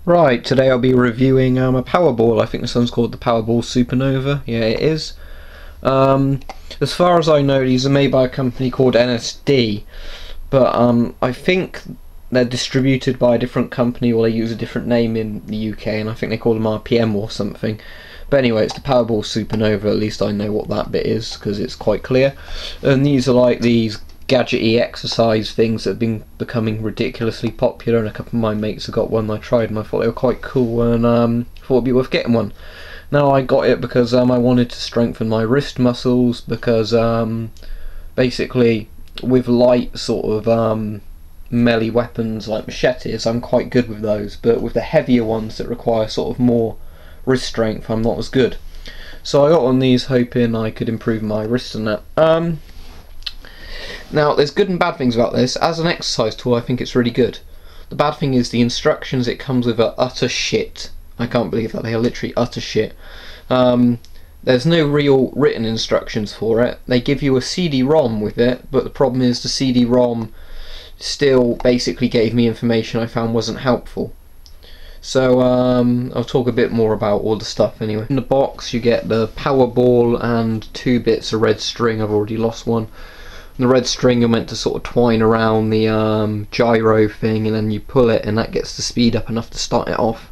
Right, today I'll be reviewing a Powerball. I think this one's called the Powerball Supernova. Yeah, it is. As far as I know, these are made by a company called NSD, but I think they're distributed by a different company, or they use a different name in the UK, and I think they call them RPM or something. But anyway, it's the Powerball Supernova. At least I know what that bit is, because it's quite clear. And these are like these gadgety exercise things that have been becoming ridiculously popular, and a couple of my mates have got one. I tried and I thought they were quite cool, and thought it'd be worth getting one. Now I got it because I wanted to strengthen my wrist muscles, because basically with light sort of melee weapons like machetes, I'm quite good with those, but with the heavier ones that require sort of more wrist strength, I'm not as good. So I got one of these hoping I could improve my wrist and that. Now, there's good and bad things about this. As an exercise tool, I think it's really good. The bad thing is the instructions it comes with are utter shit. I can't believe that they are literally utter shit. There's no real written instructions for it. They give you a CD-ROM with it, but the problem is the CD-ROM still basically gave me information I found wasn't helpful. So I'll talk a bit more about all the stuff anyway. In the box you get the Powerball and 2 bits of red string. I've already lost one. The red string you're meant to sort of twine around the gyro thing, and then you pull it and that gets the speed up enough to start it off.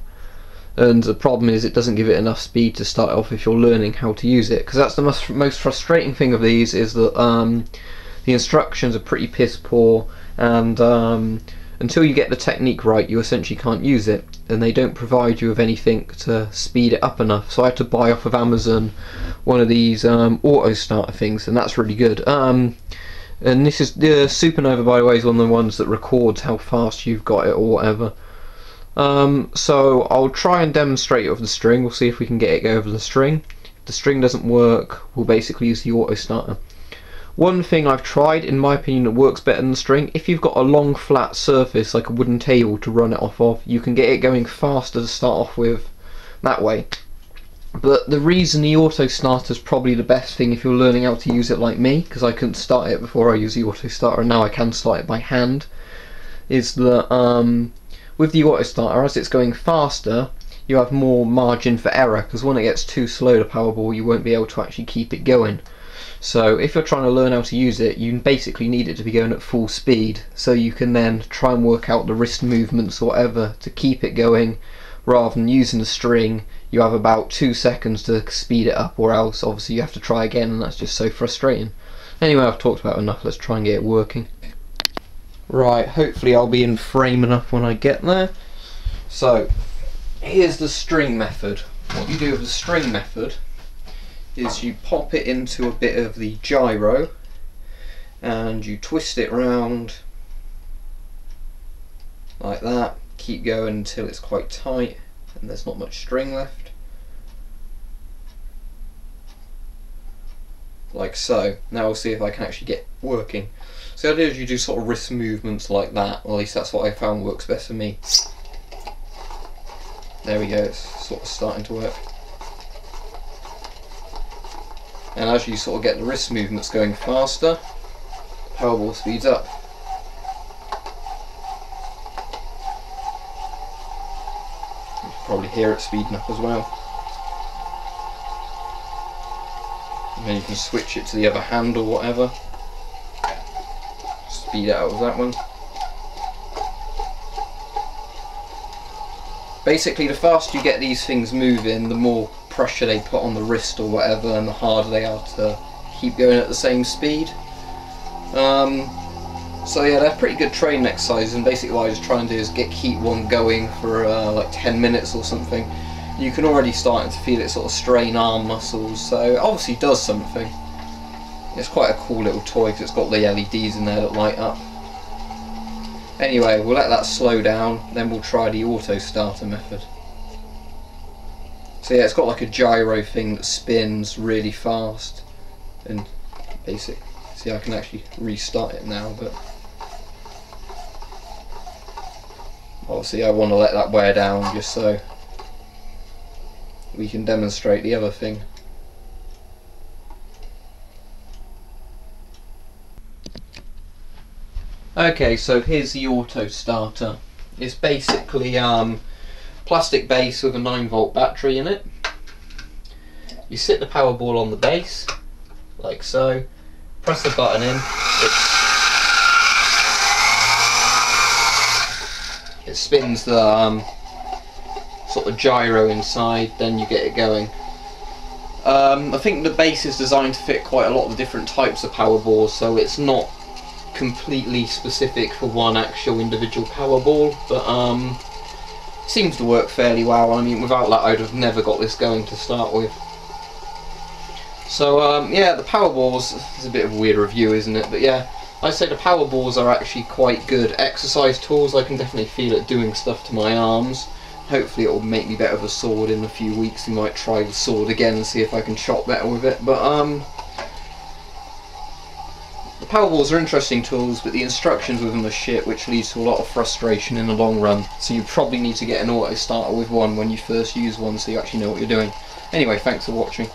And the problem is it doesn't give it enough speed to start off if you're learning how to use it, because that's the most frustrating thing of these, is that the instructions are pretty piss poor, and until you get the technique right you essentially can't use it, and they don't provide you with anything to speed it up enough. So I had to buy off of Amazon one of these auto starter things, and that's really good. And this is the Supernova, by the way, is one of the ones that records how fast you've got it or whatever. So I'll try and demonstrate it with the string. We'll see if we can get it go over the string. If the string doesn't work, we'll basically use the auto starter. One thing I've tried, in my opinion, that works better than the string: if you've got a long flat surface like a wooden table to run it off of, you can get it going faster to start off with that way. But the reason the auto starter is probably the best thing if you're learning how to use it like me, because I couldn't start it before I used the auto starter and now I can start it by hand, is that with the auto starter, as it's going faster, you have more margin for error, because when it gets too slow to Powerball you won't be able to actually keep it going. So if you're trying to learn how to use it, you basically need it to be going at full speed, so you can then try and work out the wrist movements or whatever to keep it going, rather than using the string. You have about 2 seconds to speed it up, or else obviously you have to try again, and that's just so frustrating. Anyway, I've talked about enough, let's try and get it working. Right, hopefully I'll be in frame enough when I get there. So, here's the string method. What you do with the string method is you pop it into a bit of the gyro and you twist it round like that. Keep going until it's quite tight and there's not much string left, like so. Now we'll see if I can actually get working. So the idea is you do sort of wrist movements like that, or at least that's what I found works best for me. There we go, it's sort of starting to work. And as you sort of get the wrist movements going faster, the Powerball speeds up. You can probably hear it speeding up as well. And then you can switch it to the other hand or whatever. Speed it out with that one. Basically, the faster you get these things moving, the more pressure they put on the wrist or whatever, and the harder they are to keep going at the same speed. So yeah, they're pretty good training exercises, and basically what I just try and do is keep one going for like 10 minutes or something. You can already start to feel it sort of strain arm muscles, so it obviously does something. It's quite a cool little toy because it's got the LEDs in there that light up. Anyway, we'll let that slow down, then we'll try the auto starter method. So yeah, it's got like a gyro thing that spins really fast, and basically, see, I can actually restart it now, but obviously I want to let that wear down just so we can demonstrate the other thing. Okay, so here's the auto starter. It's basically plastic base with a 9-volt battery in it. You sit the Powerball on the base, like so, press the button in, it spins the sort of gyro inside, then you get it going. I think the base is designed to fit quite a lot of different types of Powerballs, so it's not completely specific for one actual individual Powerball, but seems to work fairly well. I mean, without that I'd have never got this going to start with. So yeah, the Powerballs is a bit of a weird review, isn't it? But yeah, I'd say the Powerballs are actually quite good exercise tools. I can definitely feel it doing stuff to my arms. Hopefully it will make me better with a sword in a few weeks. We might try the sword again and see if I can chop better with it. But the Powerballs are interesting tools, but the instructions with them are shit, which leads to a lot of frustration in the long run. So you probably need to get an auto starter with one when you first use one, so you actually know what you're doing. Anyway, thanks for watching.